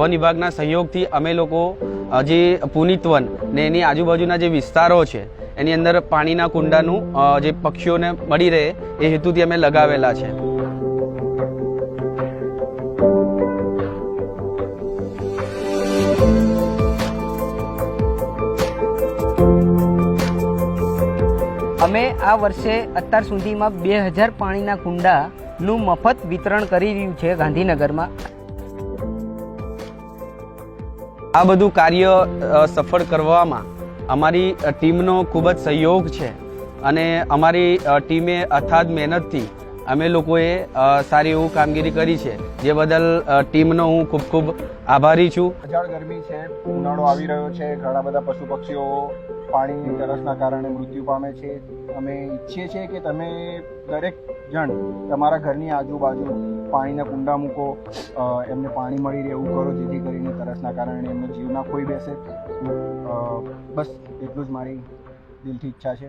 One વિભાગના સહયોગથી અમે લોકો જે પુનિત વન ને એની આજુબાજુના જે વિસ્તારો છે એની અંદર પાણીના કુંડાનું જે પક્ષીઓને મળી રહે એ હેતુથી અમે લગાવેલા છે. અમે આ વર્ષે અત્યાર સુધીમાં 2000 પાણીના કુંડાનું મફત વિતરણ કરી રહ્યું છે ગાંધીનગરમાં. આ બધું કાર્ય સફળ કરવામાં અમારી ટીમનો ખૂબ જ સહયોગ છે અને અમારી ટીમે અથાગ મહેનતથી અમે લોકોએ સારી એવું કામગીરી કરી છે, જે બદલ ટીમનો હું ખૂબ ખૂબ આભારી છું. પ્રચંડ ગરમી છે, ઉનાળો આવી રહ્યો છે, ઘણા બધા પશુ પક્ષીઓ પાણીની તરસના કારણે મૃત્યુ પામે છે. અમે ઈચ્છીએ છીએ કે તમે દરેક જણ તમારા ઘરની આજુબાજુ પાણીના કુંડા મૂકો, એમને પાણી મળી રહે એવું કરો, જેથી કરીને તરસના કારણે એમનો જીવ ના ખોઈ બેસે. બસ એટલું જ મારી દિલથી ઈચ્છા છે.